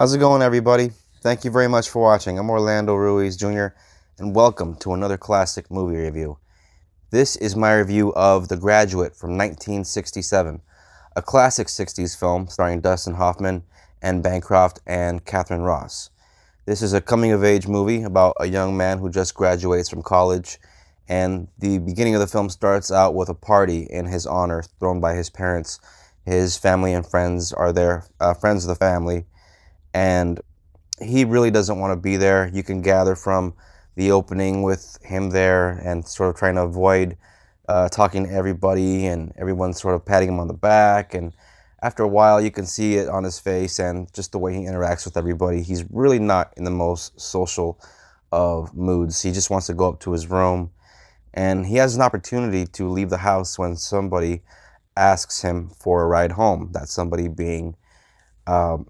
How's it going, everybody? Thank you very much for watching. I'm Orlando Ruiz Jr., and welcome to another classic movie review. This is my review of The Graduate from 1967, a classic 60s film starring Dustin Hoffman and Bancroft and Catherine Ross. This is a coming-of-age movie about a young man who just graduates from college, and the beginning of the film starts out with a party in his honor thrown by his parents. His family and friends are there, friends of the family, and he really doesn't want to be there. You can gather from the opening with him there and sort of trying to avoid talking to everybody, and everyone sort of patting him on the back. And after a while, you can see it on his face and just the way he interacts with everybody. He's really not in the most social of moods. He just wants to go up to his room, and he has an opportunity to leave the house when somebody asks him for a ride home. That somebody being um,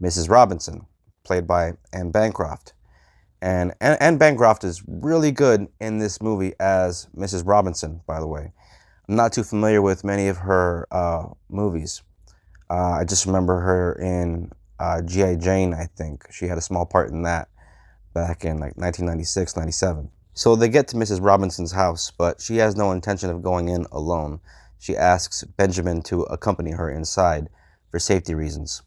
Mrs. Robinson, played by Anne Bancroft. And Anne Bancroft is really good in this movie as Mrs. Robinson, by the way. I'm not too familiar with many of her movies. I just remember her in G.I. Jane, I think. She had a small part in that back in like 1996, 97. So they get to Mrs. Robinson's house, but she has no intention of going in alone. She asks Benjamin to accompany her inside for safety reasons.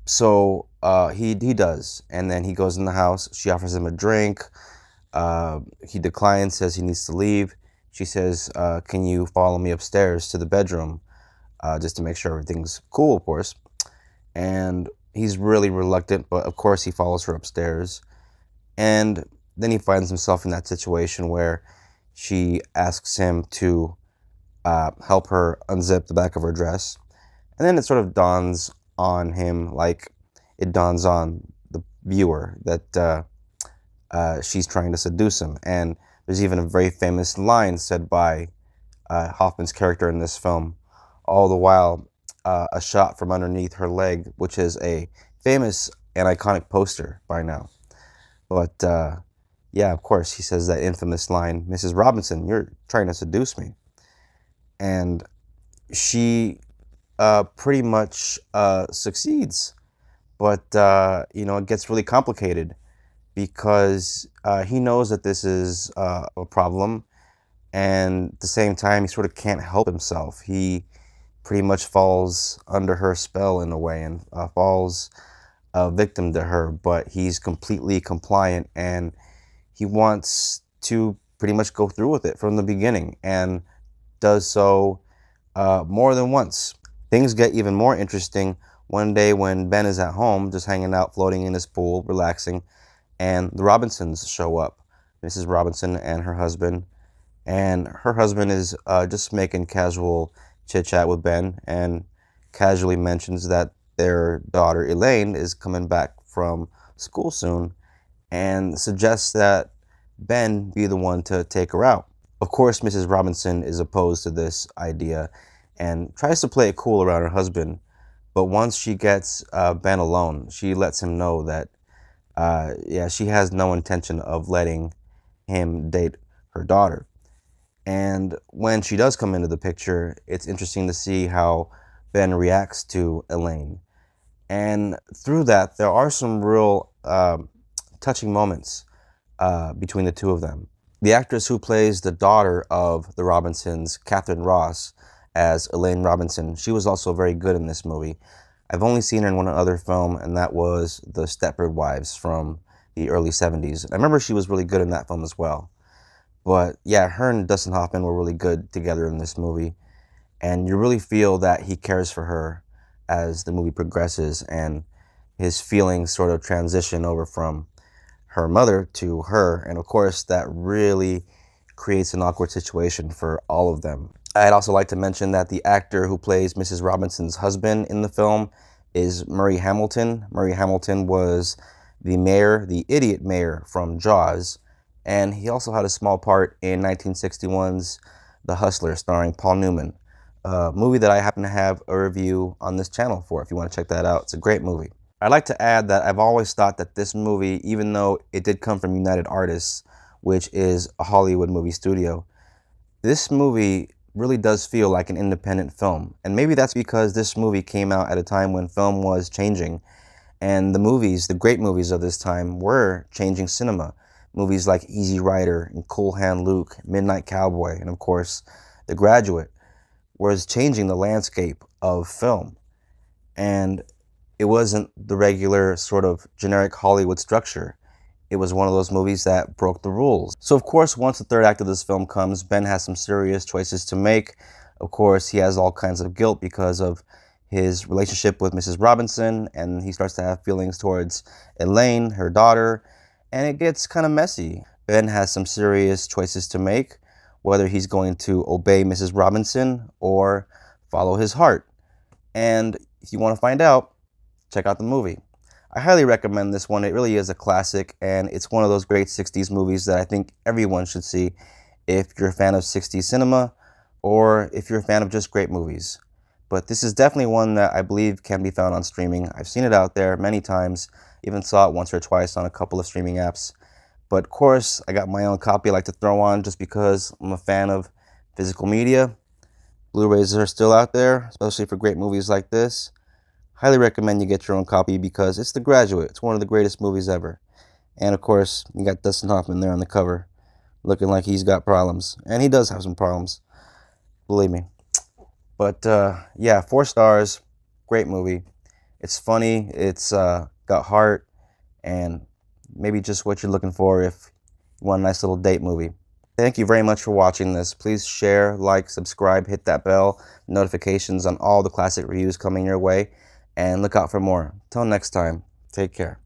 So he does, and then he goes in the house. She offers him a drink. He declines, says he needs to leave. She says, "Can you follow me upstairs to the bedroom, just to make sure everything's cool, of course." And he's really reluctant, but of course he follows her upstairs. And then he finds himself in that situation where she asks him to help her unzip the back of her dress. And then it sort of dawns on him, like it dawns on the viewer, that she's trying to seduce him. And there's even a very famous line said by Hoffman's character in this film, all the while a shot from underneath her leg, which is a famous and iconic poster by now. But yeah, of course, he says that infamous line, "Mrs. Robinson, you're trying to seduce me." And she pretty much succeeds. But, it gets really complicated because he knows that this is a problem. And at the same time, he sort of can't help himself. He pretty much falls under her spell in a way, and falls a victim to her. But he's completely compliant, and he wants to pretty much go through with it from the beginning, and does so more than once. Things get even more interesting one day when Ben is at home, just hanging out, floating in his pool, relaxing, and the Robinsons show up. Mrs. Robinson and her husband. And her husband is just making casual chit chat with Ben, and casually mentions that their daughter Elaine is coming back from school soon, and suggests that Ben be the one to take her out. Of course, Mrs. Robinson is opposed to this idea and tries to play it cool around her husband. But once she gets Ben alone, she lets him know that, yeah, she has no intention of letting him date her daughter. And when she does come into the picture, it's interesting to see how Ben reacts to Elaine. And through that, there are some real touching moments between the two of them. The actress who plays the daughter of the Robinsons, Catherine Ross, as Elaine Robinson, she was also very good in this movie. I've only seen her in one other film, and that was The Stepford Wives from the early 70s. I remember she was really good in that film as well. But yeah, her and Dustin Hoffman were really good together in this movie. And you really feel that he cares for her as the movie progresses, and his feelings sort of transition over from her mother to her. And of course, that really creates an awkward situation for all of them. I'd also like to mention that the actor who plays Mrs. Robinson's husband in the film is Murray Hamilton. Murray Hamilton was the mayor, the idiot mayor from Jaws, and he also had a small part in 1961's The Hustler, starring Paul Newman, a movie that I happen to have a review on this channel for, if you want to check that out. It's a great movie. I'd like to add that I've always thought that this movie, even though it did come from United Artists, which is a Hollywood movie studio, this movie really does feel like an independent film. And maybe that's because this movie came out at a time when film was changing, And the movies, the great movies of this time, were changing cinema. Movies like Easy Rider and Cool Hand Luke, Midnight Cowboy, and of course, The Graduate was changing the landscape of film. And it wasn't the regular sort of generic Hollywood structure. It was one of those movies that broke the rules. So of course, once the third act of this film comes, Ben has some serious choices to make. Of course, he has all kinds of guilt because of his relationship with Mrs. Robinson, and he starts to have feelings towards Elaine, her daughter, and it gets kind of messy. Ben has some serious choices to make, whether he's going to obey Mrs. Robinson or follow his heart. And if you want to find out, check out the movie. I highly recommend this one. It really is a classic, and it's one of those great 60s movies that I think everyone should see if you're a fan of 60s cinema or if you're a fan of just great movies. But this is definitely one that I believe can be found on streaming. I've seen it out there many times, even saw it once or twice on a couple of streaming apps. But of course, I got my own copy I like to throw on just because I'm a fan of physical media. Blu-rays are still out there, especially for great movies like this. Highly recommend you get your own copy because it's The Graduate. It's one of the greatest movies ever. And of course, you got Dustin Hoffman there on the cover, looking like he's got problems. And he does have some problems, believe me. But yeah, 4 stars, great movie. It's funny, it's got heart, and maybe just what you're looking for if you want a nice little date movie. Thank you very much for watching this. Please share, like, subscribe, hit that bell, notifications on all the classic reviews coming your way, and look out for more. Till next time, take care.